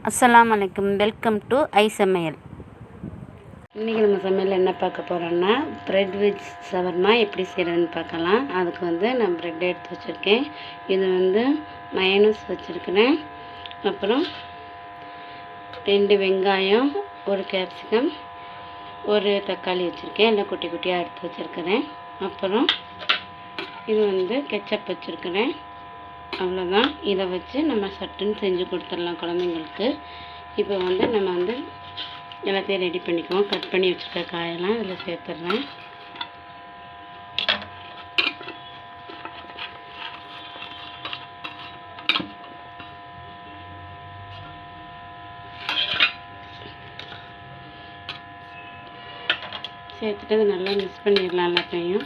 அஸ்ஸலாமு அலைக்கும். Welcome to ஐ சமையல். இன்றைக்கி நம்ம சமையல் என்ன பார்க்க போகிறோன்னா ப்ரெட் வெஜ் ஷவர்மா எப்படி செய்கிறதுன்னு பார்க்கலாம். அதுக்கு நான் ப்ரெட் எடுத்து வச்சுருக்கேன். இது மயோனஸ் வச்சுருக்கிறேன். அப்புறம் 2 வெங்காயம், 1 கேப்சிகம், 1 தக்காளி வச்சுருக்கேன். எல்லாம் குட்டி குட்டியாக எடுத்து வச்சுருக்கிறேன். அப்புறம் இது கெச்சப் வச்சுருக்கிறேன். அவ்வளோதான். இதை வச்சு நம்ம சட்டுன்னு செஞ்சு கொடுத்துடலாம் குழந்தைங்களுக்கு. இப்போ நம்ம எல்லாத்தையும் ரெடி பண்ணிக்குவோம். கட் பண்ணி வச்சுருக்க காயெல்லாம் இதில் சேர்த்துட்றேன். சேர்த்துட்டு அதை நல்லா மிக்ஸ் பண்ணிடலாம் எல்லாத்தையும்.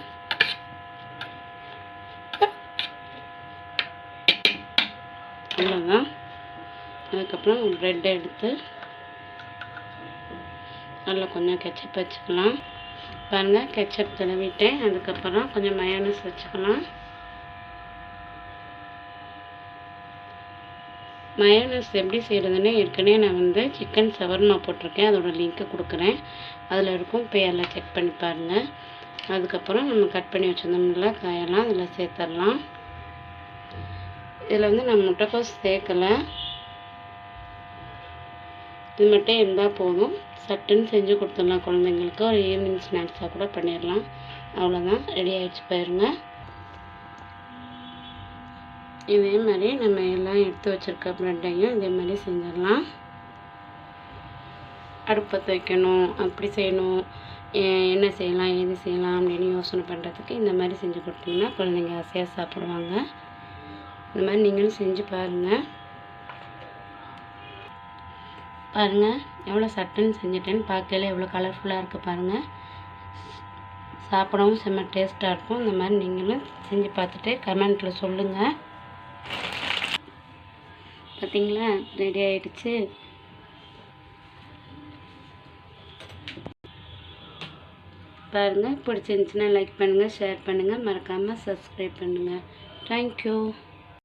அவ்வளோதான். அதுக்கப்புறம் ப்ரெட் எடுத்து நல்லா கொஞ்சம் கெச்சப் வச்சுக்கலாம். பாருங்கள், கெச்சப் தடவிட்டேன். அதுக்கப்புறம் கொஞ்சம் மயோனஸ் வச்சுக்கலாம். மயோனஸ் எப்படி செய்கிறதுன்னு ஏற்கனவே நான் சிக்கன் ஷவர்மா போட்டிருக்கேன். அதோடய லிங்க்கை கொடுக்குறேன், அதில் இருக்கும். போய் எல்லாம் செக் பண்ணி பாருங்கள். அதுக்கப்புறம் நம்ம கட் பண்ணி வச்சுருந்தோம்ல காயெல்லாம் அதில் சேர்த்துடலாம். இதில் நான் முட்டைக்கோஸ் சேர்க்கலை. இது மட்டும் இருந்தால் போதும். சட்டுன்னு செஞ்சு கொடுத்துடலாம் குழந்தைங்களுக்கு. ஒரு ஈவினிங் ஸ்நாக்ஸாக கூட பண்ணிடலாம். அவ்வளோதான், ரெடி ஆகிடுச்சு பாருங்க. இதே மாதிரி நம்ம எல்லாம் எடுத்து வச்சுருக்க ப்ரெட்டையும் இதே மாதிரி செஞ்சிடலாம். அடுப்பத்தை வைக்கணும், அப்படி செய்யணும், என்ன செய்யலாம் ஏது செய்யலாம் அப்படின்னு யோசனை பண்ணுறதுக்கு இந்த மாதிரி செஞ்சு கொடுத்தீங்கன்னா குழந்தைங்க ஆசையாக சாப்பிடுவாங்க. இந்த மாதிரி நீங்களும் செஞ்சு பாருங்கள். பாருங்கள் எவ்வளோ சட்டுன்னு செஞ்சுட்டேன்னு பார்க்கல எவ்வளோ கலர்ஃபுல்லாக இருக்குது பாருங்கள். சாப்பிடவும் செம்ம டேஸ்ட்டாக இருக்கும். இந்த மாதிரி நீங்களும் செஞ்சு பார்த்துட்டு கமெண்ட்டில் சொல்லுங்கள். பார்த்தீங்களா, ரெடி ஆகிடுச்சு. பாருங்கள், பிடிச்சிருந்துச்சுன்னா லைக் பண்ணுங்கள், ஷேர் பண்ணுங்கள், மறக்காமல் சப்ஸ்கிரைப் பண்ணுங்கள். தேங்க்யூ.